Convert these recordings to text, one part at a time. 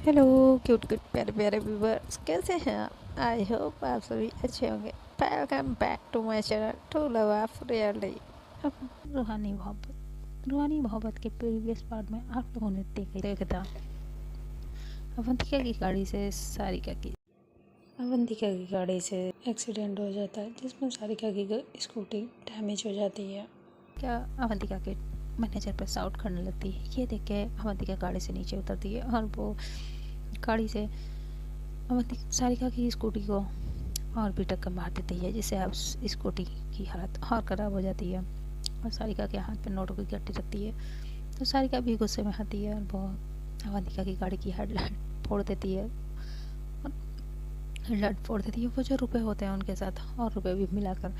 Hello cute cute प्यारे प्यारे viewers, कैसे हैं आप? आई होप आप सभी अच्छे होंगे। Welcome back to my channel to love of really. अब रूहानी मोहब्बत के प्रीवियस पार्ट में आप लोगों ने देखा था अवंतिका की गाड़ी से एक्सीडेंट हो जाता है, जिसमें सारिका की स्कूटी डैमेज हो जाती है। क्या अवंतिका के मैनेजर पर साउट करने लगती है। ये देख के अवंतिका गाड़ी से नीचे उतरती है और वो गाड़ी से सारिका की स्कूटी को और भी टक्कर मार देती है, जिससे अब स्कूटी की हालत और ख़राब हो जाती है और सारिका के हाथ पे नोटों की गट्टी लगती है। तो सारिका भी गुस्से में आती है और वो अवंतिका की गाड़ी की हेडलाइट फोड़ देती है वो जो रुपए होते हैं उनके साथ और रुपए भी मिलाकर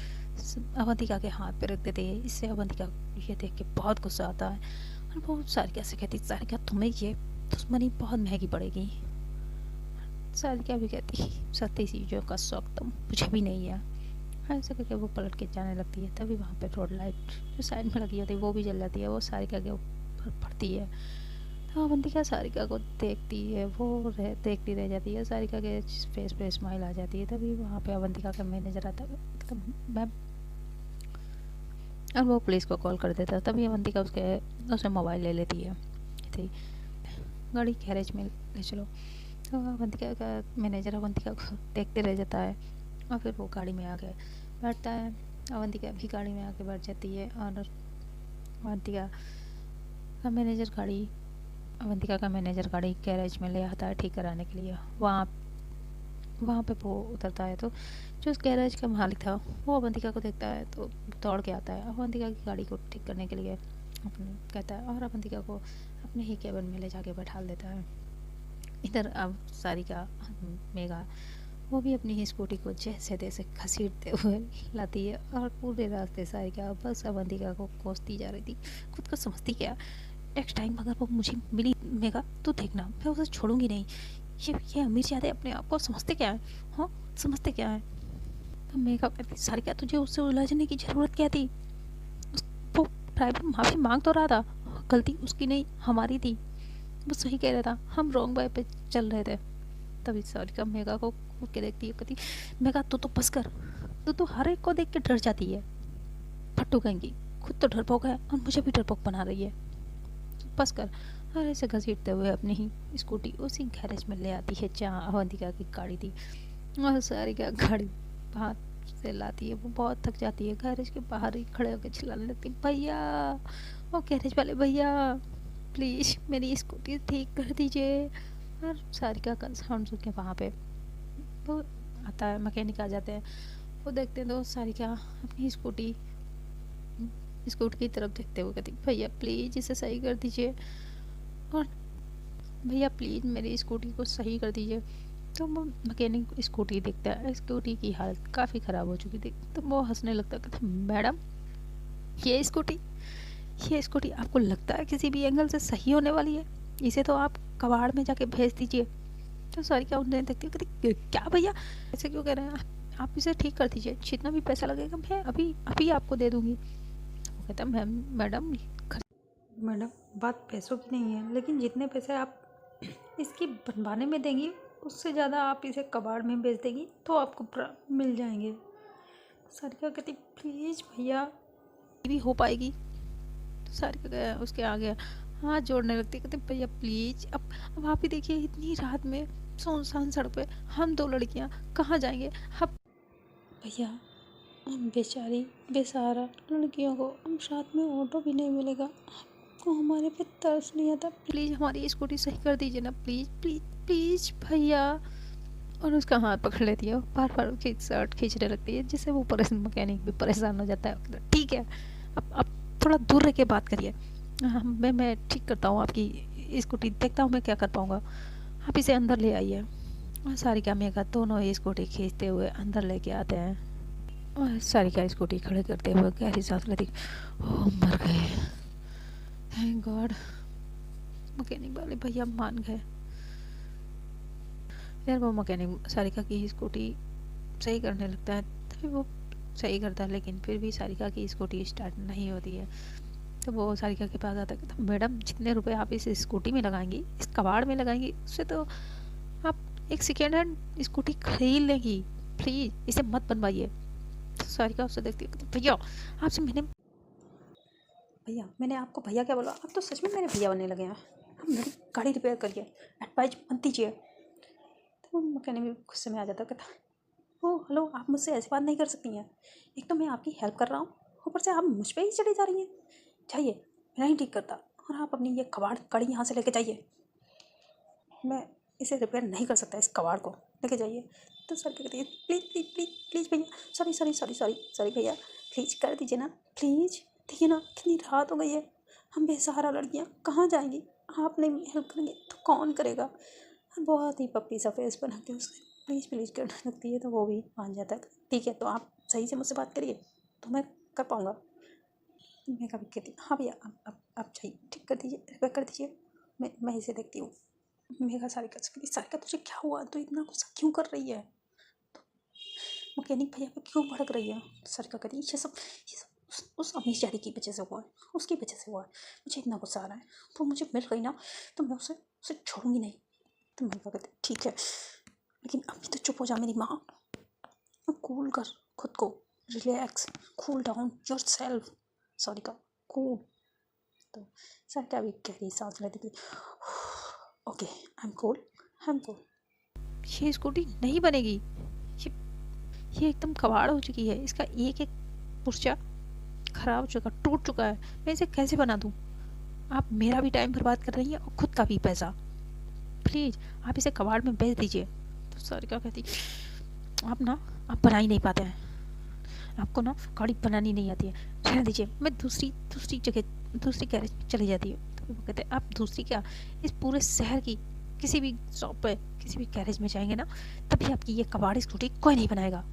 अवंतिका के हाथ पे रख देती है। इससे अवंतिका ये देख के बहुत गुस्सा आता है और वो सारिका से कहती, सारिका तुम्हें ये दुश्मनी बहुत महंगी पड़ेगी। सारिका भी कहती, सस्ती चीज़ों का शौक तो मुझे भी नहीं है। ऐसे करके वो पलट के जाने लगती है। तभी वहाँ पे रोड लाइट जो साइड में लगी होती है वो भी जल जाती है, वो सारिका के ऊपर पड़ती है। तो अवंतिका सारिका को देखती है, देखती रह जाती है। सारिका के फेस पे स्माइल आ जाती है। तभी वहाँ पे अवंतिका का मैनेजर आता है, एकदम मैम, और वो पुलिस को कॉल कर देता है। तभी अवंतिका उससे मोबाइल ले लेती है। गाड़ी गैरेज में ले चलो। तो अवंतिका का मैनेजर अवंतिका को देखते रह जाता है और फिर वो गाड़ी में आके बैठता है। अवंतिका भी गाड़ी में आके बैठ जाती है और अवंतिका का मैनेजर गाड़ी गैरेज में ले आता है ठीक कराने के लिए। वहाँ पे वो उतरता है तो जो उस गैरेज का मालिक था वो अवंतिका को देखता है तो दौड़ के आता है अवंतिका की गाड़ी को ठीक करने के लिए कहता है और अवंतिका को अपने ही केबिन में ले जाके बैठा देता है। इधर अब सारिका मेघा वो भी अपनी ही स्कूटी को जैसे तैसे घसीटते हुए लाती है और पूरे रास्ते सारिका बस अवंतिका को कोसती जा रही थी। खुद को समझती क्या, नेक्स्ट टाइम अगर वो मुझे मिली मेघा तो देखना मैं उसे छोड़ूंगी नहीं। ये अमीर ज़्यादा अपने आप को समझते क्या है, हाँ समझते क्या है। तो मेघा कहती, सारिका तुझे उससे उलझने की ज़रूरत क्या थी? वो प्राइवेट माफ़ी मांग तो रहा था, गलती उसकी नहीं हमारी थी। वो सही कह रहा था, हम रॉन्ग वे पे चल रहे थे। तभी सारिका मेघा को घूर के देखती है, कहती मेघा तू तो बस कर, तू तो हर एक को देख के डर जाती है। फट्टू कहेंगी, खुद तो डरपोक है और मुझे भी डरपोक बना रही है, बस कर। और ऐसे घसीटते हुए अपनी ही स्कूटी उसी गैरेज में ले आती है जहाँ अवंतिका की गाड़ी थी और सारिका गाड़ी हाथ से लाती है। वो बहुत थक जाती है, गैरेज के बाहर ही खड़े होकर चिल्लाने लगती, भैया वो गैरेज वाले भैया प्लीज़ मेरी स्कूटी ठीक कर दीजिए। और सारिका का साउंड सुन के वहाँ पे वो आता है, मैकेनिक आ जाते हैं। वो देखते हैं तो सारिका अपनी स्कूटी की तरफ देखते हुए कहती, भैया प्लीज़ इसे सही कर दीजिए और भैया प्लीज़ मेरी स्कूटी को सही कर दीजिए। तो वो मैकेनिक स्कूटी देखता है, स्कूटी की हालत काफ़ी ख़राब हो चुकी थी। तो वो हंसने लगता है, कहता मैडम ये स्कूटी आपको लगता है किसी भी एंगल से सही होने वाली है? इसे तो आप कबाड़ में जाके भेज दीजिए। तो सारिका उन्हें देखती है, कहती क्या भैया ऐसे क्यों कह रहे हैं? आप इसे ठीक कर दीजिए, जितना भी पैसा लगेगा मैं अभी अभी आपको दे दूँगी। वो कहता मैडम बात पैसों की नहीं है, लेकिन जितने पैसे आप इसकी बनवाने में देंगी उससे ज़्यादा आप इसे कबाड़ में बेच देंगी तो आपको मिल जाएंगे। सारिका कहती प्लीज़ भैया ये भी हो पाएगी। तो सारिका उसके आगे हाथ जोड़ने लगती, कहते भैया प्लीज़ अब आप ही देखिए इतनी रात में सुनसान सड़क पे हम दो लड़कियां कहाँ जाएंगे। अब भैया हम बेचारी बेसहारा लड़कियों को हम साथ में ऑटो भी नहीं मिलेगा, आपको हमारे पे तरस नहीं आता, प्लीज़ हमारी स्कूटी सही कर दीजिए ना, प्लीज़ प्लीज़ प्लीज़ भैया। और उसका हाथ पकड़ लेती है, बार बार उसकी शर्ट खींचने लगती है, जिससे वो मैकेनिक भी परेशान हो जाता है। ठीक है अब थोड़ा दूर रह के बात करिए, हाँ मैं ठीक करता हूँ आपकी स्कूटी, देखता हूँ मैं क्या कर पाऊँगा, आप इसे अंदर ले आइए। और सारिका मेघा दोनों ही स्कूटी खींचते हुए अंदर लेके आते हैं और सारिका स्कूटी खड़े करते हुए गहरी सांस लेती, ओह मर गए, थैंक गॉड। मैकेनिक वाले भैया मान गए। फिर वो मैकेनिक सारिका की स्कूटी सही करने लगता है, तभी वो सही करता है, लेकिन फिर भी सारिका की स्कूटी स्टार्ट नहीं होती है। तो वो सारिका के पास आता है, कहता मैडम जितने रुपए आप इस स्कूटी में लगाएंगी, इस कबाड़ में लगाएंगी, उससे तो आप एक सेकेंड हैंड स्कूटी खरीद लेंगी, प्लीज़ इसे मत बनवाइए। तो सारिका उससे देखती है, भैया आपसे मैंने आपको भैया क्या बोला, आप तो सच में मेरे भैया बनने लगे हैं। आप मेरी गाड़ी रिपेयर करिए, एडवाइज मत दीजिए। तो मैकेनिक भी गुस्से में आ जाता, कहता ओ हेलो, आप मुझसे ऐसी बात नहीं कर सकती हैं। एक तो मैं आपकी हेल्प कर रहा हूँ, ऊपर से आप मुझ पर ही चढ़ी जा रही हैं। जाइए, मैं नहीं ठीक करता, और आप अपनी ये कबाड़ कड़ी यहाँ से लेके जाइए। मैं इसे रिपेयर नहीं कर सकता, इस कबाड़ को लेके जाइए। तो सर कहती है प्लीज़ प्लीज़ प्लीज़ प्लीज़ भैया, sorry sorry sorry sorry sorry भैया, प्लीज़ कर दीजिए ना प्लीज़। देखिए ना कितनी रात हो गई है, हम बेसहारा लड़कियाँ कहाँ जाएंगी, आप नहीं हेल्प करेंगे तो कौन करेगा। बहुत ही पप्पी सा फेस बना के उससे प्लीज़ प्लीज़ करने लगती है। तो वो भी मान जाता है, ठीक है तो आप सही से मुझसे बात करिए तो मैं कर पाऊँगा। मैं कभी कहती हाँ भैया, आप चाहिए ठीक कर दीजिए, रिपेयर कर दीजिए, मैं इसे देखती हूँ। मेघा सारिका से कहती, सारिका तुझे क्या हुआ, तो इतना गुस्सा क्यों कर रही है, तो मैकेनिक भैया पे क्यों भड़क रही है। सारिका कहती ये सब उस अमीश डैडी की वजह से हुआ है, उसकी वजह से हुआ है, मुझे इतना गुस्सा आ रहा है, वो मुझे मिल गई ना तो मैं उसे छोड़ूंगी नहीं। तो मेघा कहती ठीक है, लेकिन अभी तो चुप हो जा मेरी माँ, कूल कर खुद को, relax, cool down your self Sarika, cool. तो सारिका भी गहरी सांस लेती थी, ओके आई एम कूल। ये स्कूटी नहीं बनेगी, ये एकदम कबाड़ हो चुकी है, इसका एक एक पुर्जा खराब हो चुका, टूट चुका है, मैं इसे कैसे बना दूँ। आप मेरा भी टाइम बर्बाद कर रही हैं और खुद का भी पैसा, प्लीज़ आप इसे कबाड़ में बेच दीजिए। तो सारिका कहती आप बना ही नहीं पाते हैं, आपको ना गाड़ी बनानी नहीं आती है, रहने दीजिए, मैं दूसरी जगह दूसरी गैरेज में चली जाती हूँ। तो वो कहते आप दूसरी क्या, इस पूरे शहर की किसी भी शॉप पे किसी भी गैरेज में जाएंगे ना तभी आपकी ये कबाड़ी स्कूटी कोई नहीं बनाएगा।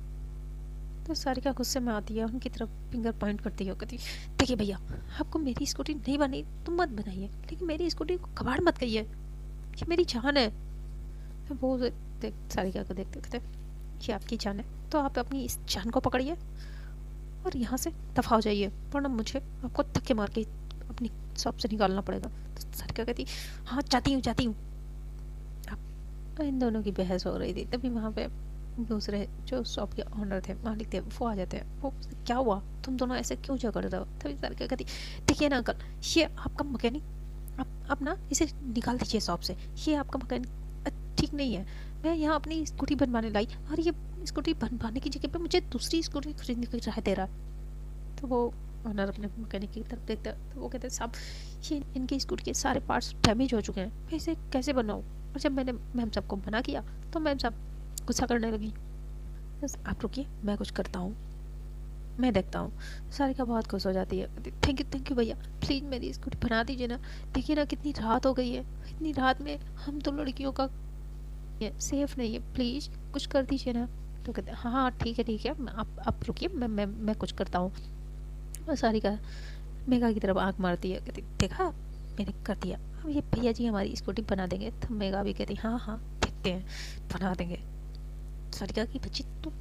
तो सारिका गुस्से में आती है, उनकी तरफ फिंगर पॉइंट करती है, कहती देखिए भैया आपको मेरी स्कूटी नहीं बनी तो मत बनाइए, लेकिन मेरी स्कूटी को कबाड़ मत कहिए, ये मेरी जान है। तो वो सारिका को देखते कहते ये आपकी जान है तो आप अपनी इस जान को पकड़िए और यहाँ से दफा हो जाइए, वरना मुझे आपको धक्के मार के अपनी शॉप से निकालना पड़ेगा। तो सारिका कहती हाँ जाती हूँ। अब इन दोनों की बहस हो रही थी, तभी वहाँ पे दूसरे जो शॉप के ऑनर थे, मालिक थे, वो आ जाते हैं। वो क्या हुआ, तुम दोनों ऐसे क्यों झगड़ रहे हो। तभी सारिका कहती देखिए ना अंकल, ये आपका मैकेनिक आप ना इसे निकाल दीजिए शॉप से, ये आपका मैकेनिक ठीक नहीं है। मैं यहाँ अपनी स्कूटी बनवाने लाई और ये स्कूटी बनवाने की जगह पे मुझे दूसरी स्कूटी खरीदने की राय दे रहा है। तो वो ऑनर अपने मैकेनिक की तरफ देखता है, तो वो कहते हैं साहब ये इनकी स्कूटी के सारे पार्ट्स डैमेज हो चुके हैं, मैं इसे कैसे बनाऊँ। और जब मैंने मैम साहब को मना किया तो मैम साहब गुस्सा करने लगी। बस आप रुकिए, मैं कुछ करता हूँ, मैं देखता हूँ। सारिका बहुत खुश हो जाती है, थैंक यू भैया, प्लीज़ मेरी स्कूटी बना दीजिए ना, देखिए ना कितनी रात हो गई है, इतनी रात में हम तो लड़कियों का सेफ नहीं है, प्लीज़ कुछ कर दीजिए ना। तो कहते हाँ ठीक है, आप रुकिए, मैं कुछ करता हूँ। और सारिका मेघा की तरफ आँख मारती है, कहती देखा मैंने कर दिया, अब ये भैया जी हमारी स्कूटी बना देंगे। तो मेघा भी कहती हाँ देखते हैं, बना देंगे। सारिका की बच्ची तुम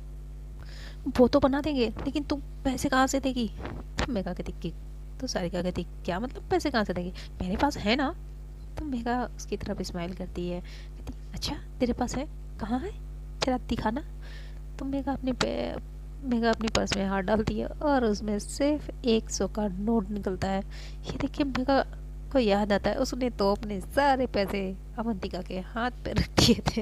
वो तो बना देंगे लेकिन तुम पैसे कहाँ से देगी। तो मेघा कहती कि, तो सारिका कहती क्या मतलब पैसे कहाँ से देगी, मेरे पास है ना। तो मेघा उसकी तरफ स्माइल करती है, कहती अच्छा तेरे पास है, कहाँ है तेरा दिखाना। तो मेघा अपनी पर्स में हाथ डालती है और उसमें सिर्फ 100 का नोट निकलता है। ये देखिए मेघा को याद आता है उसने तो अपने सारे पैसे अवंतिका के हाथ पे रख दिए थे।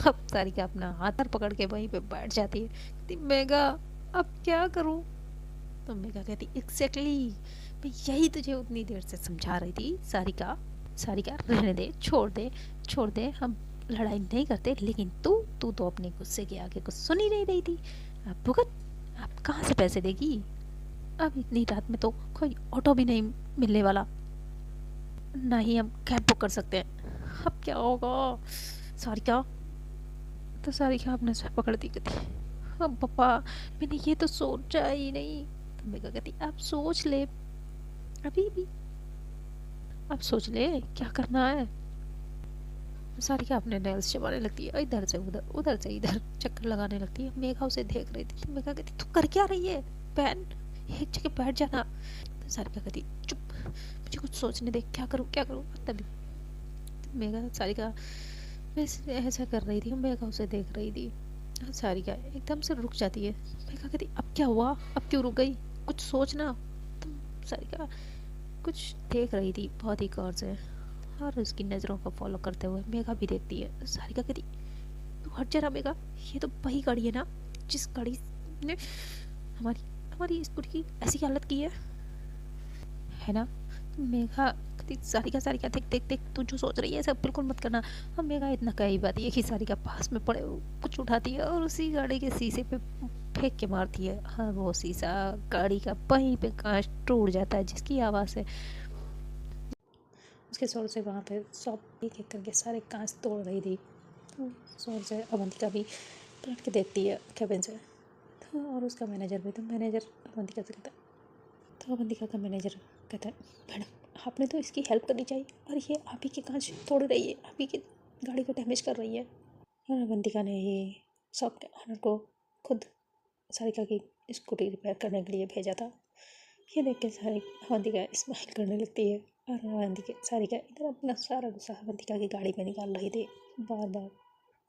अब सारिका अपना हाथ पकड़ के वहीं पे बैठ जाती है, कहती मेघा अब क्या करूं। तो मेघा कहती एग्जैक्टली मैं यही तुझे उतनी देर से समझा रही थी सारिका रहने दे, छोड़ दे, हम लड़ाई नहीं करते, लेकिन तू तो अपने गुस्से के आगे कुछ सुन ही नहीं रही थी। अब भुगत, अब कहाँ से पैसे देगी, अब इतनी रात में तो कोई ऑटो भी नहीं मिलने वाला, ना ही हम कैब बुक कर सकते हैं, अब क्या होगा सारिका। तो सारिका अपने सर पकड़ती कहती अब पापा मैंने ये तो सोचा ही नहीं। तो मेघा कहती आप सोच ले, अभी भी अब सोच ले क्या करना है। सारिका अपने नेल्स चबाने लगती है, इधर से उधर से इधर चक्कर लगाने लगती है। मेघा उसे देख रही थी, मेघा कहती तू कर क्या रही है बहन, एक जगह बैठ जाना। तो सारिका कहती चुप, मुझे कुछ सोचने दे, क्या करूँ क्या करूँ। तभी मेघा सारिका, मैं ऐसा कर रही थी, मेघा उसे देख रही थी। सारिका एकदम से रुक जाती है। मेघा कहती अब क्या हुआ, अब क्यों रुक गई, कुछ सोचना। तुम सारिका कुछ देख रही थी बहुत ही गौर से, और उसकी नज़रों को फॉलो करते हुए मेघा भी देखती है। सारिका कहती तू हट जरा मेघा, ये तो वही गाड़ी है ना जिस गाड़ी ने हमारी हमारी स्कूटी की ऐसी हालत की है ना। तो मेघा कहती सारिका सारिका देख देख देख, तू जो सोच रही है सब बिल्कुल मत करना। अब मेघा इतना कह ही पाती है कि सारिका पास में पड़े कुछ उठाती है और उसी गाड़ी के शीशे पे फेंक के मारती है। हाँ, वो शीशा गाड़ी का वहीं पे कांच टूट जाता है, जिसकी आवाज़ से उसके शोर से वहाँ पे सब एक एक करके सारे कांच तोड़ रही थी। तो शोर से अवंतिका भी पलट के देखती है कैबिन से। तो और उसका मैनेजर भी, तो मैनेजर अवंतिका से कहता है, तो अवंतिका का मैनेजर कहता है मैडम आपने तो इसकी हेल्प करनी चाहिए, और ये आप ही के कांच तोड़ रही है, आप ही की गाड़ी को डैमेज कर रही है। और अवंतिका ने ये शॉप के ऑनर को खुद सारिका की स्कूटी रिपेयर करने के लिए भेजा था। ये देख के सारी अवंतिका स्माइल करने लगती है, और अवंतिका सारिका इधर अपना सारा गुस्सा अवंतिका की गाड़ी में निकाल रही थी। बार बार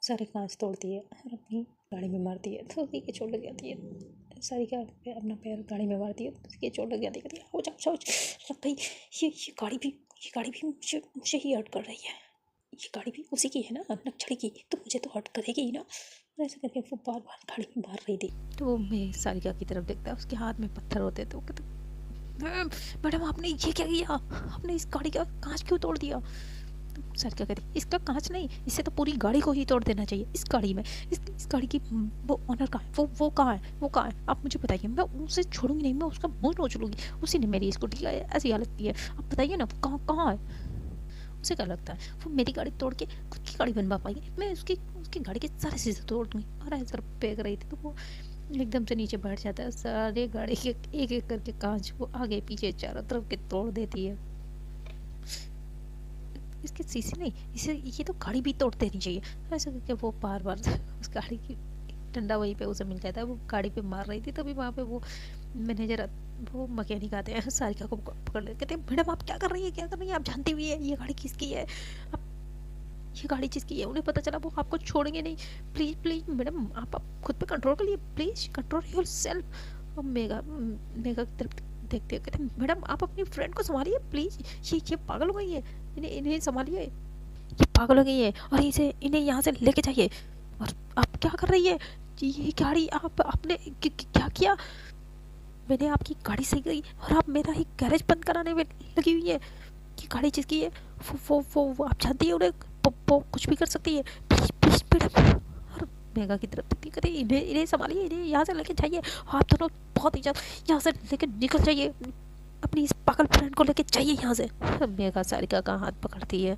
सारे कांच तोड़ती है और अपनी गाड़ी में मारती है, तो उसकी चोट लग जाती है। सारिका अपना पैर गाड़ी में मारती है, तो उसकी चोट लग जाती है। कहती है आओ जाओ लग गई, ये गाड़ी भी मुझे मुझे ही हर्ट कर रही है, ये गाड़ी भी उसी की है ना नक्सली की, तो मुझे तो हर्ट करेगी ही ना। और ऐसे करके वो बार बार गाड़ी में मार रही थी। तो वो मैं सारिका की तरफ देखता है, उसके हाथ में पत्थर होते, तो वो कहते मैडम आपने ये क्या किया, आपने इस गाड़ी का कांच क्यों तोड़ दिया। सारिका कहती इसका कांच नहीं, इससे तो पूरी गाड़ी को ही तोड़ देना चाहिए। इस गाड़ी में इस गाड़ी की वो ऑनर कहाँ है, वो कहाँ है, वो कहाँ है, आप मुझे बताइए, मैं उसे छोड़ूंगी नहीं, मैं उसका मुंह नोच लूँगी। उसी ने मेरी स्कूटी का ऐसी हालत की है, आप बताइए ना वो कहाँ है। उसे क्या लगता है वो मेरी गाड़ी तोड़ के खुद की गाड़ी बनवा पाएगी, मैं उसकी उसकी गाड़ी के सारे शीशे तोड़ दूँगी। और ऐसा फेंक रही थी, तो वो एकदम से नीचे बैठ जाता है, सारे गाड़ी के एक एक करके कांच वो आगे पीछे चारों तरफ के तोड़ देती है। इसके शीशे नहीं, इसे ये तो गाड़ी भी तोड़ देनी चाहिए। ऐसा करके वो बार बार उस गाड़ी की डंडा वहीं पे उसे मिल गया था, वो गाड़ी पे मार रही थी। तभी वहाँ पे वो मैनेजर वो मैकेनिक आते हैं, सारिका को पकड़ ले, कहते हैं मैडम आप क्या कर रही है, क्या कर रही है, आप जानती हुई है ये गाड़ी किसकी है, आप ये गाड़ी जिसकी है उन्हें पता चला वो आपको छोड़ेंगे नहीं, प्लीज़ प्लीज़ मैडम आप खुद पे कंट्रोल करिए, प्लीज़ कंट्रोल योर सेल्फ। और मेगा मेगा की तरफ देखते कहते मैडम आप अपनी फ्रेंड को संभालिए प्लीज़, ये पागल हो गई है, इन्हें इन्हें संभालिए, ये पागल हो गई है, और इसे इन्हें यहाँ से लेके जाइए। और आप क्या कर रही है, ये गाड़ी आपने क्या किया, मैंने आपकी गाड़ी सही गई और आप मेरा ही गैरेज बंद कराने में लगी हुई है। ये गाड़ी जिसकी है वो आप जानती है उन्हें वो कुछ भी कर सकती है, प्लीज प्लीज मैडम। और मेगा की तरफ देखती कहती इन्हें इन्हें संभालिए, इन्हें यहाँ से लेके जाइए, आप दोनों बहुत ही जल्द यहाँ से लेके निकल जाइए, अपनी इस पागल फ्रेंड को लेके जाइए यहाँ से। मेगा सारिका का हाथ पकड़ती है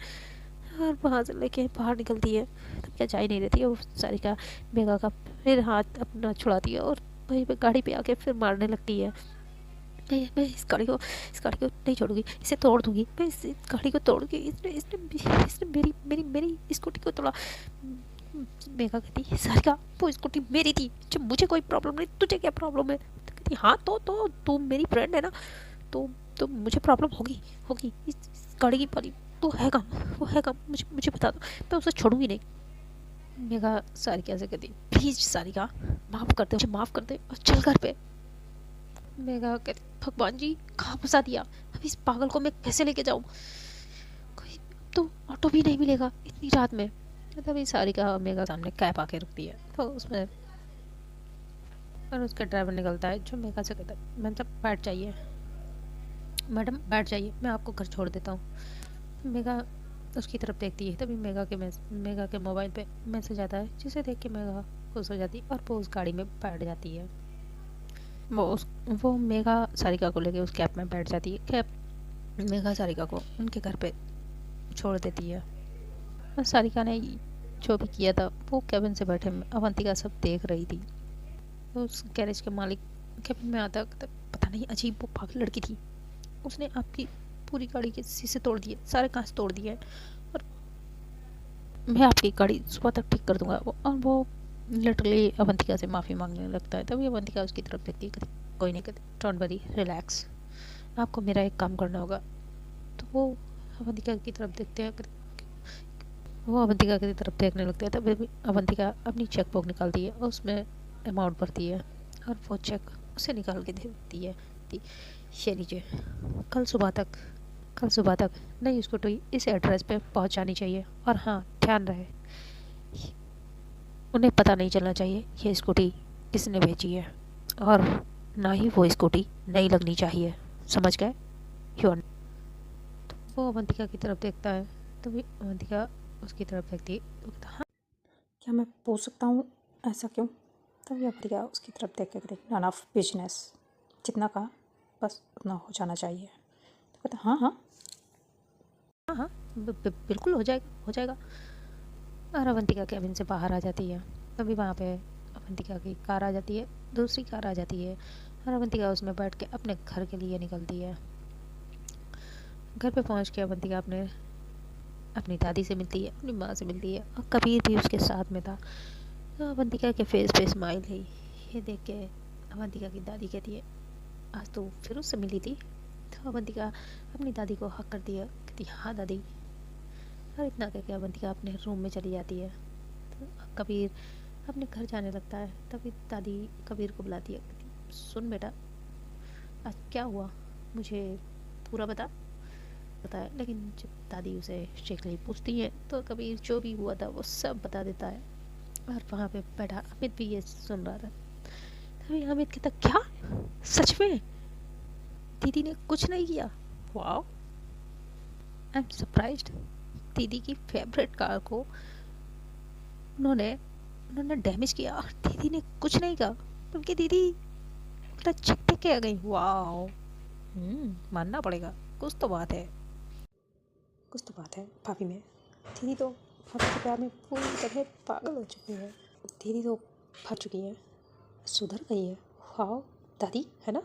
और वहाँ से लेके बाहर निकलती है। तब क्या जा ही नहीं रहती है वो सारिका, मेगा का फिर हाथ अपना छुड़ाती है और वहीं पे गाड़ी पे आके फिर मारने लगती है। मैं इस गाड़ी को नहीं छोड़ूंगी, इसे तोड़ दूंगी, मैं इस गाड़ी को तोड़ूंगी, इसने इसने इसने मेरी मेरी मेरी स्कूटी को तोड़ा। मेघा कहती है सारिका वो स्कूटी मेरी थी, जब मुझे कोई प्रॉब्लम नहीं तुझे क्या प्रॉब्लम है। तो कहती हाँ तो तू मेरी फ्रेंड है ना, तो मुझे प्रॉब्लम होगी होगी इस गाड़ी की वाली तो है काम, वो है काम, मुझे बता दो, मैं उसे छोड़ूंगी नहीं। मेघा सारिका से कहती प्लीज सारिका माफ़ कर दे, मुझे माफ़ कर दे और चल घर पे। मेघा कहती भगवान जी कहाँ फंसा दिया, अब इस पागल को मैं कैसे लेके जाऊँ, कोई तो ऑटो भी नहीं मिलेगा इतनी रात में। तभी सारिका मेघा सामने कैब आके रुकती है, तो उसमें और उसका ड्राइवर निकलता है जो मेघा से कहता है मतलब बैठ जाइए मैडम, बैठ जाइए, मैं आपको घर छोड़ देता हूँ। मेघा उसकी तरफ देखती है, तभी मेघा के मोबाइल पे मैसेज आता है, जिसे देख के मेघा खुश हो जाती है और वो उस गाड़ी में बैठ जाती है। वो मेघा सारिका को लेके उस कैब में बैठ जाती है। कैब मेघा सारिका को उनके घर पे छोड़ देती है। और सारिका ने जो भी किया था वो कैबिन से बैठे अवंतिका सब देख रही थी। तो उस गैरेज के मालिक कैबिन में आता तक पता नहीं अजीब वो पागल लड़की थी, उसने आपकी पूरी गाड़ी के शीशे तोड़ दिए, सारे कांच तोड़ दिए, और मैं आपकी गाड़ी सुबह तक ठीक कर दूंगा। और वो लिटरली अवंतिका से माफ़ी मांगने लगता है। तभी अवंतिका उसकी तरफ देखती है, कोई नहीं, कहती डोंट वरी रिलैक्स, आपको मेरा एक काम करना होगा। तो वो अवंतिका की तरफ देखते हैं, वो अवंतिका की तरफ देखने लगते हैं। तब अवंतिका अपनी चेक बुक निकालती है और उसमें अमाउंट भरती है और वो चेक उसे निकाल के दे देती है। ये लीजिए, कल सुबह तक कल सुबह तक नई स्कूटी इस एड्रेस पे पहुंचानी चाहिए। और हाँ, ध्यान रहे, उन्हें पता नहीं चलना चाहिए ये स्कूटी किसने भेजी है, और ना ही वो स्कूटी नई लगनी चाहिए। समझ गए? योर। तो वो अवंतिका की तरफ देखता है। तो भी अवंतिका उसकी तरफ देखती है तो कहता, हाँ, क्या मैं पूछ सकता हूँ ऐसा क्यों? तभी अफ्रीका उसकी तरफ देख के कहती, नन ऑफ बिजनेस, जितना कहा बस उतना हो जाना चाहिए। तो कहता, हाँ हाँ। हाँ हाँ, बिल्कुल हो जाएगा, हो जाएगा। और अवंतिका कैबिन से बाहर आ जाती है। तभी वहाँ पे अवंतिका की कार आ जाती है, दूसरी कार आ जाती है, और अवंतिका उसमें बैठ के अपने घर के लिए निकलती है। घर पे पहुँच के अवंतिका अपनी दादी से मिलती है, अपनी माँ से मिलती है, और कबीर भी उसके साथ में था। तो अवंतिका के फेस पे स्माइल है। ये देख के अवंतिका की दादी कहती है, आज तो फिर उससे मिली थी? तो अवंतिका अपनी दादी को हक करती है, कहती, हाँ दादी। और इतना कहकर अवंतिका अपने रूम में चली जाती है। तो कबीर अपने घर जाने लगता है। तभी दादी कबीर को बुलाती है, कहती, सुन बेटा, आज क्या हुआ, मुझे पूरा बताया। लेकिन जब दादी उसे स्ट्रिक्टली पूछती है तो कबीर जो भी हुआ था वो सब बता देता है। और वहाँ पे बैठा अमित भी ये सुन रहा था। तभी अमित कहता, क्या, सच में दीदी ने कुछ नहीं किया? Wow, I am surprised. दीदी की फेवरेट कार को उन्होंने उन्होंने डैमेज किया और दीदी ने कुछ नहीं कहा, बल्कि दीदी उल्टा चेक दे के आ गई। वाओ, मानना पड़ेगा, कुछ तो बात है। कुछ तो बात है भाभी में। दीदी तो भाभी के प्यार में पूरी तरह पागल हो चुकी है। दीदी तो भर चुकी है, सुधर गई है। वाह दादी, है ना?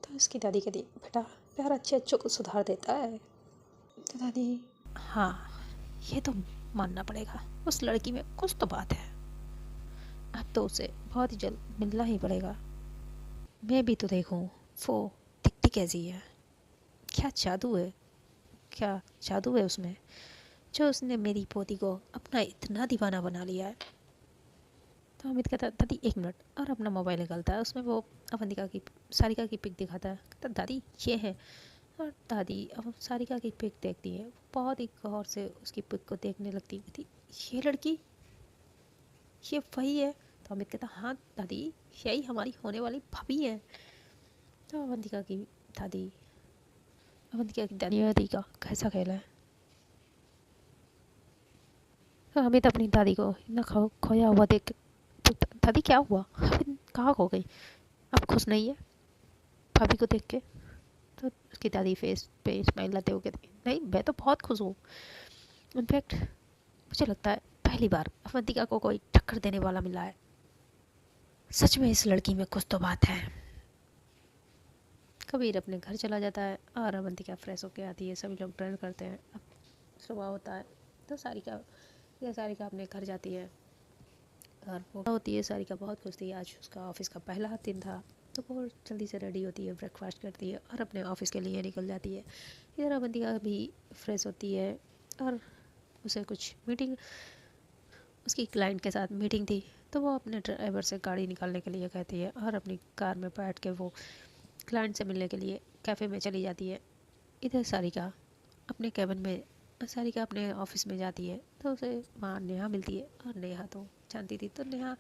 तो इसकी दादी कहती, बेटा प्यार अच्छे अच्छों को सुधार देता है। तो दादी, हाँ, ये तो मानना पड़ेगा, उस लड़की में कुछ तो बात है। अब तो उसे बहुत ही जल्द मिलना ही पड़ेगा। मैं भी तो देखूं वो दिखती कैसी है। क्या जादू है, क्या जादू है उसमें, जो उसने मेरी पोती को अपना इतना दीवाना बना लिया है। तो अमित कहता, दादी एक मिनट, और अपना मोबाइल निकालता है। उसमें वो अवंतिका की सारिका की पिक दिखाता है। कहता, दादी ये है। और दादी अब सारिका की पिक देखती है, बहुत ही गौर से उसकी पिक को देखने लगती है। ये लड़की, ये वही है? तो अमित कहता, हाँ दादी, यही हमारी होने वाली भाभी है। तो अवंतिका की दादी का कैसा ख्याल है? तो अमित अपनी दादी को इतना खोया हुआ देख के, तो दादी क्या हुआ, अभी कहाँ खो गई, अब खुश नहीं है भाभी को देख के? तो उसकी दादी फेस पे स्माइल लाते हुए कहती, नहीं मैं तो बहुत खुश हूँ। इनफैक्ट मुझे लगता है पहली बार अवंतिका को कोई टक्कर देने वाला मिला है। सच में इस लड़की में कुछ तो बात है। कबीर अपने घर चला जाता है और अवंतिका फ्रेश होके आती है। सभी लोग डिनर करते हैं। अब सुबह होता है तो सारिका अपने घर जाती है और वो होती है। सारिका बहुत खुश थी, आज उसका ऑफिस का पहला दिन था। तो वो जल्दी से रेडी होती है, ब्रेकफास्ट करती है और अपने ऑफिस के लिए निकल जाती है। इधर अवंतिका भी फ्रेश होती है और उसे कुछ मीटिंग, उसकी क्लाइंट के साथ मीटिंग थी। तो वो अपने ड्राइवर से गाड़ी निकालने के लिए कहती है और अपनी कार में बैठ के वो क्लाइंट से मिलने के लिए कैफ़े में चली जाती है। इधर सारिका अपने ऑफिस में जाती है तो उसे वहाँ नेहा मिलती है। और नेहा तो जानती थी, तो नेहा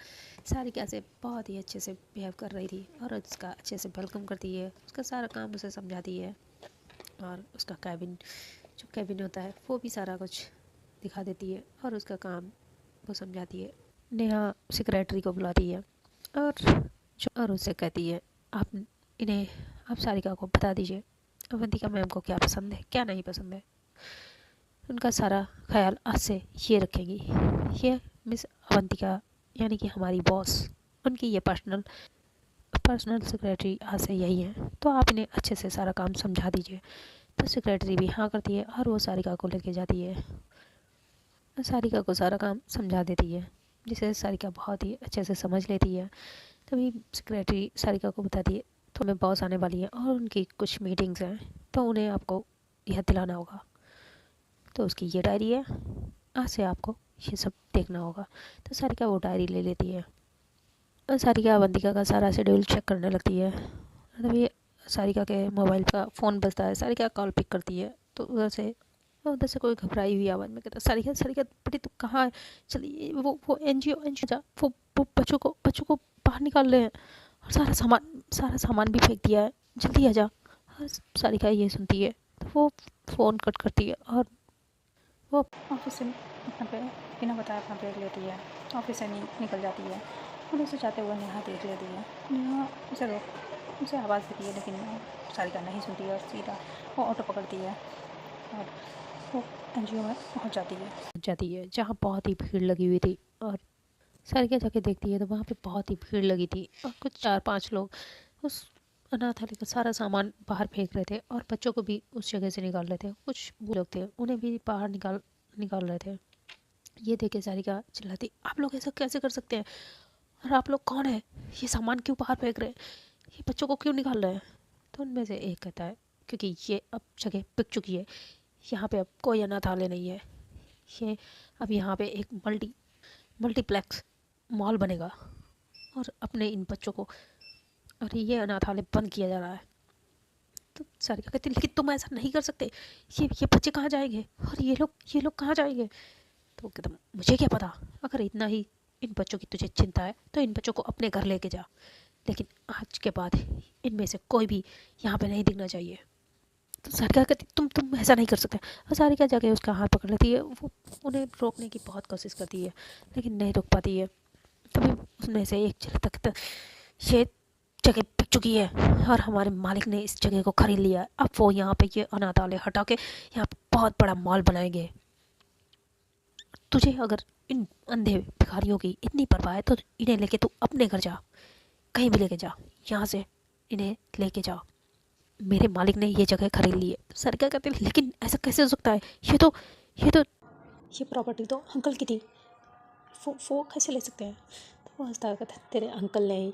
सारिका से बहुत ही अच्छे से बिहेव कर रही थी और उसका अच्छे से वेलकम करती है, उसका सारा काम उसे समझाती है। और उसका जो कैबिन होता है वो भी सारा कुछ दिखा देती है और उसका काम वो समझाती है। नेहा सेक्रेटरी को बुलाती है और उससे कहती है, आप सारिका को बता दीजिए अवंतिका मैम को क्या पसंद है, क्या नहीं पसंद है। उनका सारा ख्याल आज से ये रखेंगी। ये मिस अवंतिका यानी कि हमारी बॉस, उनकी ये पर्सनल सेक्रेटरी आज से यही है, तो आप इन्हें अच्छे से सारा काम समझा दीजिए। तो सेक्रेटरी भी हाँ करती है और वो सारिका को लेके जाती है, सारिका को सारा काम समझा देती है, जिसे सारिका बहुत ही अच्छे से समझ लेती है। तभी सेक्रेटरी सारिका को बताती है, तो हमें बॉस आने वाली है और उनकी कुछ मीटिंग्स हैं, तो उन्हें आपको यह दिलाना होगा। तो उसकी ये डायरी है, आज से आपको ये सब देखना होगा। तो सारिका वो डायरी ले लेती है और सारिका अवंतिका का सारा शेड्यूल चेक करने लगती है। तभी सारिका के मोबाइल का फ़ोन बजता है, सारिका कॉल पिक करती है। तो उधर से कोई घबराई हुई आवाज़ में कहता, सारिका सारिका बेटी तू कहाँ है? चलिए वो एनजीओ जा, वो बच्चों को बाहर निकाल रहे हैं और सारा सामान भी फेंक दिया है, जल्दी आ जा। और सारिका ये सुनती है तो वो फ़ोन कट करती है और वो ऑफिस से अपना बिना बताए अपना ब्रेक लेती है, ऑफिस से निकल जाती है और उसे जाते हुए नेहा देख लेती है। नेहा उसे आवाज़ देती है, लेकिन सारिका नहीं सुनती है और सीधा वो ऑटो पकड़ती है और वो एनजीओ में पहुंच जाती है जहाँ बहुत ही भीड़ लगी हुई थी। और सारिका जाके देखती है तो वहाँ पे बहुत ही भीड़ लगी थी और कुछ 4-5 लोग उस अनाथालय का सारा सामान बाहर फेंक रहे थे और बच्चों को भी उस जगह से निकाल रहे थे। कुछ लोग थे उन्हें भी बाहर निकाल रहे थे। ये देख के सारिका चिल्लाती, आप लोग ऐसा कैसे कर सकते हैं? और आप लोग कौन है? ये सामान क्यों बाहर फेंक रहे हैं? ये बच्चों को क्यों निकाल रहे हैं? तो उनमें से एक कहता है, क्योंकि ये अब जगह बिक चुकी है, यहाँ पे अब कोई अनाथालय नहीं है, ये अब यहाँ पे एक मल्टीप्लेक्स मॉल बनेगा और अपने इन बच्चों को, और ये अनाथालय बंद किया जा रहा है। तो सारिका कहती, लेकिन तुम ऐसा नहीं कर सकते, ये बच्चे कहाँ जाएंगे और ये लोग कहाँ जाएंगे? तो कहता, मुझे क्या पता, अगर इतना ही इन बच्चों की तुझे चिंता है तो इन बच्चों को अपने घर लेके जा, लेकिन आज के बाद इनमें से कोई भी यहाँ पे नहीं दिखना चाहिए। तो सारिका कहती, तुम ऐसा नहीं कर सकते। और सारिका जाके उसका हाथ पकड़ लेती है, वो उन्हें रोकने की बहुत कोशिश करती है लेकिन नहीं रोक पाती है। तभी उसमें से एक चिल्लाता कहता, ये जगह बिक चुकी है और हमारे मालिक ने इस जगह को खरीद लिया है, अब वो यहाँ पे ये अनाथालय हटा के यहाँ पे बहुत बड़ा मॉल बनाएंगे। तुझे अगर इन अंधे भिखारियों की इतनी परवाह है तो इन्हें लेके तू अपने घर जा, कहीं भी लेके जा, यहाँ से इन्हें लेके जा, मेरे मालिक ने ये जगह खरीद ली है। तो सरकार कहते हैं, लेकिन ऐसा कैसे हो सकता है? ये तो ये प्रॉपर्टी तो अंकल की थी, वो कैसे ले सकते हैं? तो वो हंसता है, कहता है, तेरे अंकल ने ही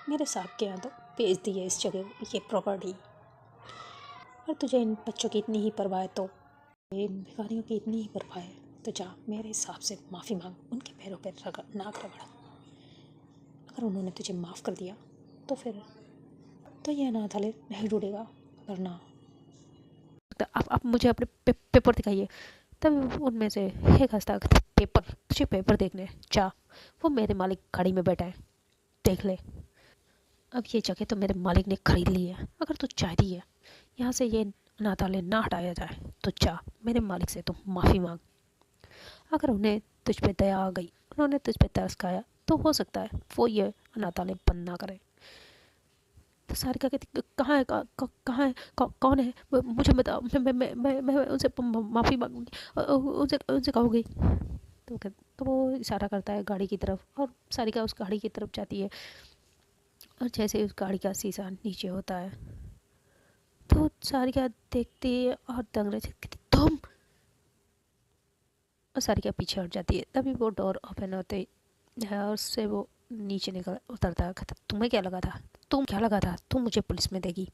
मेरे साहब के यहाँ तो बेच दी है इस जगह, ये प्रॉपर्टी। और तुझे इन बच्चों की इतनी ही परवाह है, तो इन भिखारियों की इतनी ही परवाह है, तो जा मेरे हिसाब से माफ़ी मांग, उनके पैरों पर नाक रगड़। अगर उन्होंने तुझे माफ़ कर दिया तो फिर तो ये अनाथालय नहीं टूटेगा, वरना आप मुझे अपने पेपर दिखाइए। तब उनमें से एक हंसता, पेपर? तुझे पेपर देखने जा, वो मेरे मालिक गाड़ी में बैठा है, देख ले। अब ये जगह तो मेरे मालिक ने खरीद ली है, अगर तू चाहती है यहाँ से ये अनाथालय ना हटाया जाए तो जा मेरे मालिक से तुम माफ़ी मांग। अगर उन्हें तुझ पे दया आ गई, उन्होंने तुझ पे तरस खाया, तो हो सकता है वो ये अनाथालय बंद ना करे। तो सारिका कहती, कहाँ है कहाँ है कौन है? मुझे बताओ, मैं उनसे माफ़ी मांगूंगी, उनसे उनसे कहूँगी। तो वो इशारा करता है गाड़ी की तरफ और सारिका उस गाड़ी की तरफ जाती है। और जैसे ही उस गाड़ी का शीशा नीचे होता है तो सारिका देखती है और दंग रह जाती, तुम? और सारिका पीछे हट जाती है। तभी वो डोर ओपन होते है और उससे वो नीचे निकल उतरता है। कहता, तुम्हें क्या लगा था तुम मुझे पुलिस में देगी,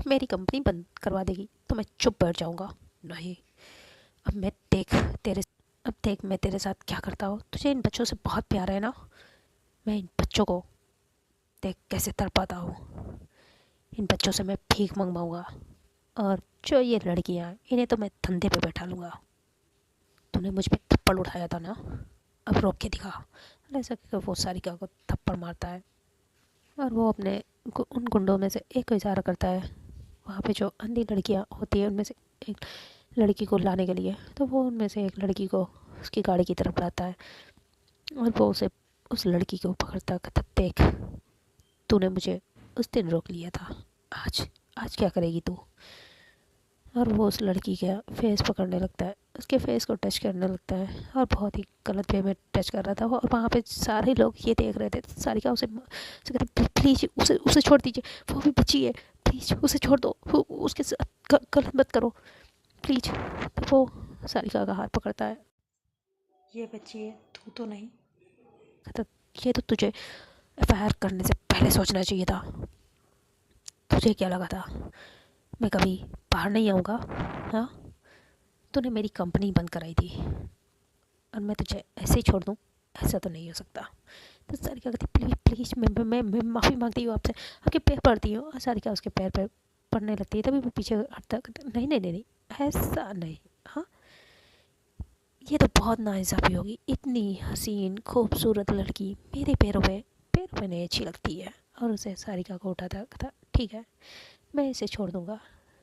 मेरी कंपनी बंद करवा देगी तो मैं चुप बैठ जाऊंगा? नहीं, अब मैं देख मैं तेरे साथ क्या करता हूँ। तुझे इन बच्चों से बहुत प्यार है ना? मैं इन बच्चों को देख कैसे तड़पाता हूँ, इन बच्चों से मैं भीख मंगवाऊंगा और जो ये लड़कियाँ इन्हें तो मैं धंधे पे बैठा लूँगा। तूने मुझ पे थप्पड़ उठाया था ना, अब रोक के दिखा। ऐसा कहकर वो सारिका को थप्पड़ मारता है और वो अपने उन गुंडों में से एक को इशारा करता है। वहाँ पे जो अंधी लड़कियाँ होती है उनमें से एक लड़की को लाने के लिए, तो वो उनमें से एक लड़की को उसकी गाड़ी की तरफ लाता है और वो उस लड़की को पकड़ता, कहता, देख तूने मुझे उस दिन रोक लिया था, आज क्या करेगी तू? और वो उस लड़की का फेस पकड़ने लगता है, उसके फेस को टच करने लगता है और बहुत ही गलत वे में टच कर रहा था। और वहाँ पे सारे लोग ये देख रहे थे। सारिका उसे कहती, प्लीज़ उसे छोड़ दीजिए, वो भी बच्ची है, प्लीज़ उसे छोड़ दो, उसके साथ गलत मत करो प्लीज़। तो वो सारिका का हाथ पकड़ता है। ये बच्ची है, तू तो नहीं। कहता, ये तो तुझे एफआईआर करने से पहले सोचना चाहिए था। तुझे क्या लगा था मैं कभी बाहर नहीं आऊँगा? हाँ, तूने मेरी कंपनी बंद कराई थी और मैं तुझे ऐसे ही छोड़ दूँ? ऐसा तो नहीं हो सकता। तो सारिका कहती प्लीज़ प्लीज़ मैं माफ़ी मांगती हूँ आपसे, आपके पैर पड़ती हूँ। और सारिका उसके पैर पर पड़ने लगती है, तभी वो पीछे हटता नहीं नहीं नहीं नहीं, ऐसा नहीं। हाँ, ये तो बहुत नाइंसाफ़ी होगी, इतनी हसीन खूबसूरत लड़की मेरे पैरों पे नहीं अच्छी लगती है। और उसे सारिका को उठाता कहता ठीक है, मैं इसे छोड़ दूँगा,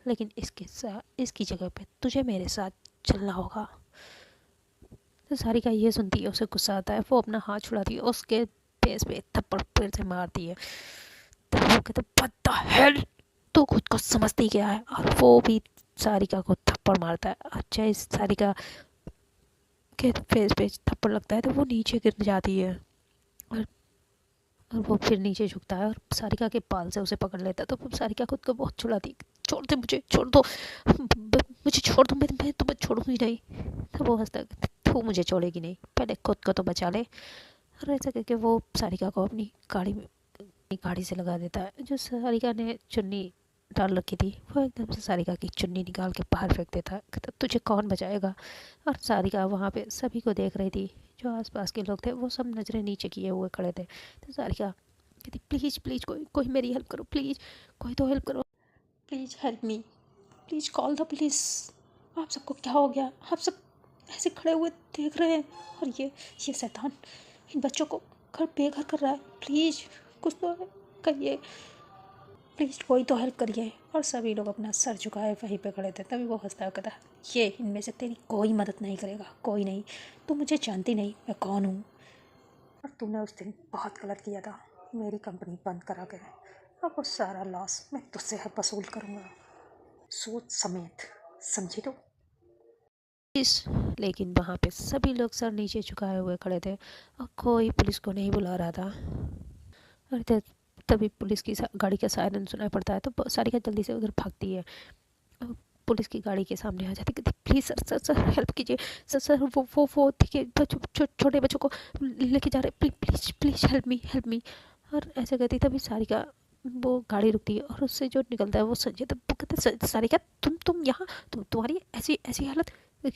लेकिन इसकी जगह पे तुझे मेरे साथ चलना होगा। तो सारिका ये सुनती है, उसे गुस्सा आता है, वो अपना हाथ छुड़ाती है, उसके फेस पे थप्पड़ फिर से मारती है। तो वो कहते व्हाट द हेल, तो खुद को समझती क्या है। और वो भी सारिका को थप्पड़ मारता है। अच्छा, इस सारिका के फेस पे थप्पड़ लगता है तो वो नीचे गिर जाती है। और और वो फिर नीचे झुकता है और सारिका के बाल से उसे पकड़ लेता है। तो वो सारिका खुद को बहुत छुड़ाती है, छोड़ दे मुझे, छोड़ दो, मुझे छोड़ दो, मैं तुम्हें छोड़ूंगी नहीं। तो वो हंसता है, तू मुझे छोड़ेगी नहीं, पहले खुद को तो बचा ले। और ऐसा करके वो सारिका को अपनी गाड़ी से लगा देता है। जो सारिका ने चुन्नी डाल रखी थी वो एकदम से सारिका की चुन्नी निकाल के बाहर फेंक देता है, कहता तुझे कौन बचाएगा। और सारिका वहाँ पे सभी को देख रही थी, जो आसपास के लोग थे वो सब नज़रें नीचे किए हुए खड़े थे। तो सारिका कहती प्लीज़ प्लीज़ कोई कोई मेरी हेल्प करो, प्लीज़ कोई तो हेल्प करो, please help me, please call the police. आप सबको क्या हो गया, आप सब ऐसे खड़े हुए देख रहे हैं और ये शैतान इन बच्चों को घर बेघर कर रहा है, प्लीज़ कुछ तो करिए, प्लीज़ कोई तो हेल्प करिए। और सभी लोग अपना सर झुकाए वहीं पे खड़े थे। तभी वो हंसता हुआ कहता ये इनमें से तेरी कोई मदद नहीं करेगा, कोई नहीं, तू मुझे जानती नहीं मैं कौन हूँ। और तूने उस दिन बहुत गलत किया था, मेरी कंपनी बंद करा के, अब वो सारा लॉस मैं तुझसे वसूल करूँगा, सोच समेत, समझी तो? इस लेकिन वहाँ पे सभी लोग सर नीचे झुकाए हुए खड़े थे और कोई पुलिस को नहीं बुला रहा था। और तभी पुलिस की गाड़ी का सायरन सुनाई पड़ता है। तो सारिका जल्दी से उधर भागती है और पुलिस की गाड़ी के सामने आ जाती, कहती please sir sir sir help कीजिए, सर सर वो देखिए छोटे बच्चों को लेके जा रहे, please please please help me. और ऐसे कहती तभी सारिका वो गाड़ी रुकती है और उससे जो निकलता है वो संजय। तो वो कहते सारिका तुम यहाँ, तुम्हारी ऐसी ऐसी हालत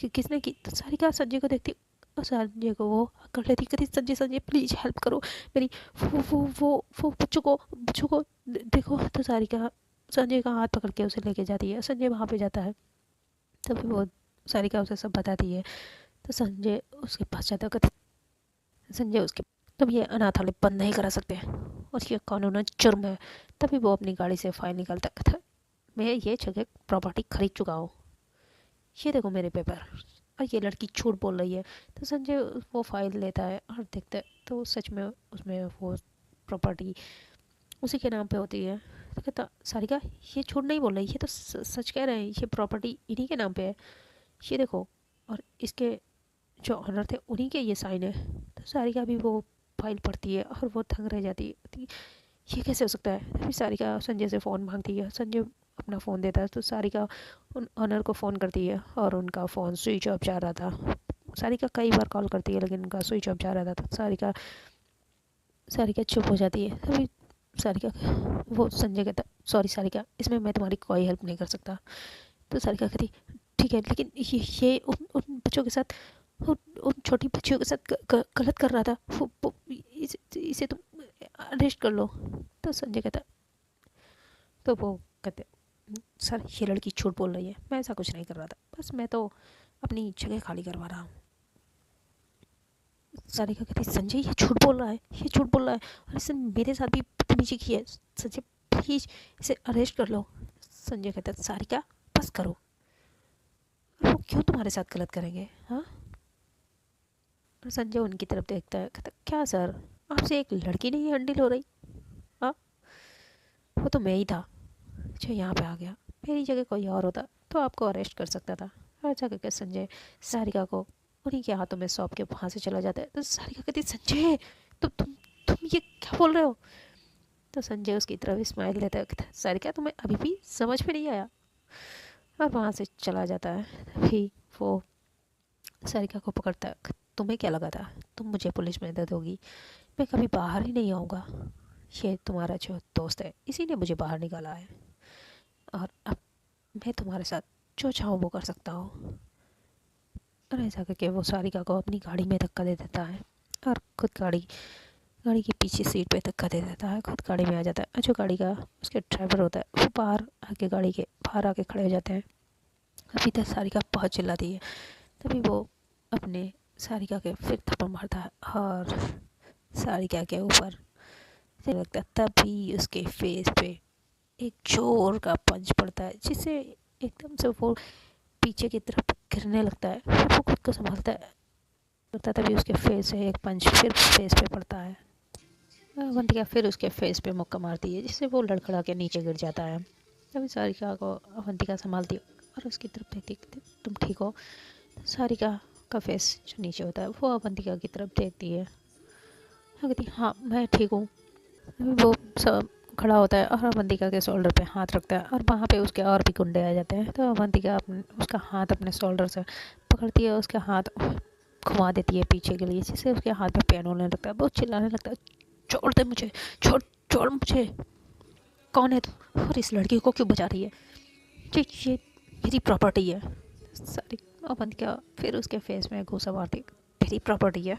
किसने की? तो सारिका संजय को देखती और संजय को वो कर लेती, कहती संजय प्लीज़ हेल्प करो मेरी, वो बच्चों को देखो। तो सारिका संजय का हाथ पकड़ के उसे लेके जाती है। संजय वहाँ पे जाता है, तभी वो सारिका उसे सब बताती है। तो संजय उसके पास जाता है, कहते संजय उसके तब ये अनाथालय बंद नहीं करा सकते और ये कानूनन जुर्म है। तभी वो अपनी गाड़ी से फाइल निकालता, कहता मैं ये जगह प्रॉपर्टी खरीद चुका हूँ, ये देखो मेरे पेपर, और ये लड़की झूठ बोल रही है। तो संजय वो फाइल लेता है और देखता है तो सच में उसमें वो प्रॉपर्टी उसी के नाम पे होती है। तो कहता सारिका ये झूठ नहीं बोल रही, ये तो सच कह रहे हैं, ये प्रॉपर्टी इन्हीं के नाम पे है, ये देखो, और इसके जो ऑनर थे उन्हीं के ये साइन है। तो सारिका भी वो फाइल पढ़ती है और वो दंग रह जाती है, ये कैसे हो सकता है। तभी सारिका संजय से फ़ोन मांगती है, संजय अपना फ़ोन देता है। तो सारिका उन ऑनर को फ़ोन करती है और उनका फ़ोन स्विच ऑफ जा रहा था। सारिका कई बार कॉल करती है लेकिन उनका स्विच ऑफ जा रहा था। तो सारिका चुप हो जाती है। तभी सारिका वो संजय कहता सॉरी सारिका, इसमें मैं तुम्हारी कोई हेल्प नहीं कर सकता। तो सारिका कहती ठीक है, लेकिन ये उन बच्चों के साथ, उन छोटी बच्चियों के साथ गलत कर रहा था, इसे तुम अरेस्ट कर लो। तो संजय कहता तो वो कहते सर ये लड़की झूठ बोल रही है, मैं ऐसा कुछ नहीं कर रहा था, बस मैं तो अपनी जगह खाली करवा रहा हूँ। सारिका कहती संजय ये झूठ बोल रहा है, ये झूठ बोल रहा है और इसने मेरे साथ भी बदतमीजी की है, संजय प्लीज़ इसे अरेस्ट कर लो। संजय कहता सारिका बस करो, वो क्यों तुम्हारे साथ गलत करेंगे? हाँ। और संजय उनकी तरफ देखता है, कहता क्या सर आपसे एक लड़की नहीं हैंडल हो रही? हाँ, वो तो मैं ही था जो यहाँ पे आ गया, मेरी जगह कोई और होता तो आपको अरेस्ट कर सकता था। ऐसा करके संजय सारिका को उन्हीं के हाथों में सौंप के वहाँ से चला जाता है। तो सारिका कहती संजय तुम ये क्या बोल रहे हो? तो संजय उसकी तरफ स्माइल देता है, सारिका तुम्हें अभी भी समझ में नहीं आया, और वहाँ से चला जाता है। तभी वो सारिका को पकड़ता है, तुम्हें क्या लगा था तुम मुझे पुलिस में दे दोगी? मैं कभी बाहर ही नहीं आऊँगा, ये तुम्हारा जो दोस्त है इसी ने मुझे बाहर निकाला है। और अब मैं तुम्हारे साथ जो चाहूँ वो कर सकता हूँ। और ऐसा करके वो सारिका को अपनी गाड़ी में धक्का दे देता है और खुद गाड़ी गाड़ी की पीछे सीट पे धक्का दे देता है, खुद गाड़ी में आ जाता है। और जो गाड़ी का उसके ड्राइवर होता है वो बाहर आके गाड़ी के बाहर आके खड़े हो जाते हैं। अभी तक सारिका बहुत चिल्लाती है, तभी वो अपने सारिका के फिर थप्पड़ मारता है और सारिका के ऊपर से लगता है। तभी उसके फेस पे एक जोर का पंच पड़ता है जिससे एकदम से वो पीछे की तरफ गिरने लगता है। वो खुद को संभालता है, तभी उसके फेस से एक पंच फिर फेस पे पड़ता है। अवंतिका फिर उसके फेस पे मुक्का मारती है जिससे वो लड़खड़ा के नीचे गिर जाता है। तभी सारिका को अवंतिका संभालती है और उसकी तरफ देखती है, तुम ठीक हो? सारिका का फेस जो नीचे होता है वो अवंतिका की तरफ देखती है, कहती हाँ मैं ठीक हूँ। वो सब खड़ा होता है और अवंतिका के शोल्डर पे हाथ रखता है और वहाँ पे उसके और भी गुंडे आ जाते हैं। तो अवंतिका अपने उसका हाथ अपने शोल्डर से पकड़ती है, उसका हाथ घुमा देती है पीछे के लिए जिससे उसके हाथ में पेन होने लगता है। बहुत चिल्लाने लगता है, छोड़ दे मुझे, छोड़ छोड़ मुझे, कौन है तू और इस लड़की को क्यों बचा रही है? ये मेरी प्रॉपर्टी है। सारी अवंतिका फिर उसके फेस में घूसा मारती, मेरी प्रॉपर्टी है।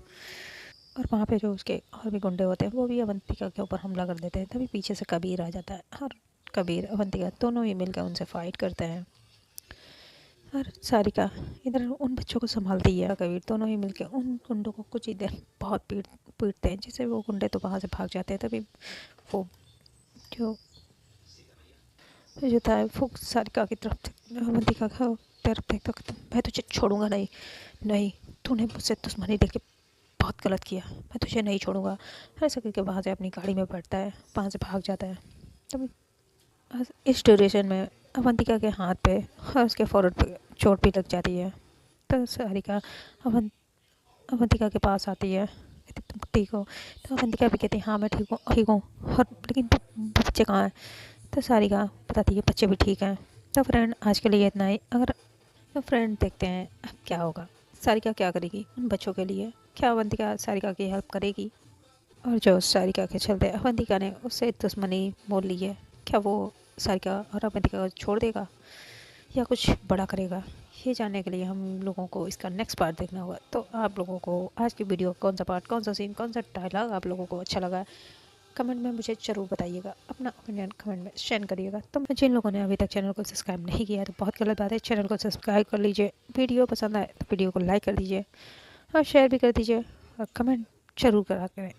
और वहाँ पे जो उसके और भी गुंडे होते हैं वो भी अवंतिका के ऊपर हमला कर देते हैं। तभी पीछे से कबीर आ जाता है और कबीर अवंतिका दोनों ही मिलकर उनसे फाइट करते हैं। और सारिका इधर उन बच्चों को संभालती है, कबीर दोनों ही मिलकर उन गुंडों को कुछ ही देर बहुत पीटते हैं जिससे वो गुंडे तो वहाँ से भाग जाते हैं। तभी वो जो जो था वो सारिका की तरफ अवंतिका का तरफ देखता कहता, मैं तुझे छोड़ूंगा नहीं, नहीं तूने मुझसे दुश्मनी लेके बहुत गलत किया, मैं तुझे नहीं छोड़ूंगा। ऐसा करके वहाँ से अपनी गाड़ी में बैठता है, वहाँ से भाग जाता है। तभी इस ड्यूरेशन में अवंतिका के हाथ पे और उसके फोrehead पे चोट भी लग जाती है। तो सारिका अवंतिका के पास आती है, कहती तुम ठीक हो? तो अवंतिका भी कहती हाँ मैं ठीक हूँ और लेकिन बच्चे कहाँ हैं? तो सारिका बताती है बच्चे भी ठीक हैं। तो फ्रेंड आज के लिए इतना ही। अगर तो फ्रेंड देखते हैं अब क्या होगा, सारिका क्या करेगी उन बच्चों के लिए, क्या अवंतिका सारिका की हेल्प करेगी? और जो सारिका के चलते अवंतिका ने उससे दुश्मनी मोल ली है, क्या वो सारिका और अवंतिका को छोड़ देगा या कुछ बड़ा करेगा? ये जानने के लिए हम लोगों को इसका नेक्स्ट पार्ट देखना होगा। तो आप लोगों को आज की वीडियो कौन सा पार्ट, कौन सा सीन, कौन सा डायलॉग आप लोगों को अच्छा लगा कमेंट में मुझे ज़रूर बताइएगा, अपना ओपिनियन कमेंट में शेयर करिएगा। तो जिन लोगों ने अभी तक चैनल को सब्सक्राइब नहीं किया है तो बहुत गलत बात है, चैनल को सब्सक्राइब कर लीजिए। वीडियो पसंद आए तो वीडियो को लाइक कर दीजिए और शेयर भी कर दीजिए और कमेंट जरूर करा करें।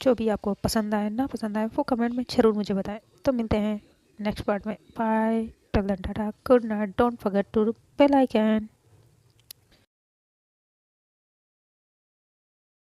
जो भी आपको पसंद आए ना पसंद आए वो कमेंट में ज़रूर मुझे बताएं। तो मिलते हैं नेक्स्ट पार्ट में। Bye, till then tata, good night, don't forget to bell icon.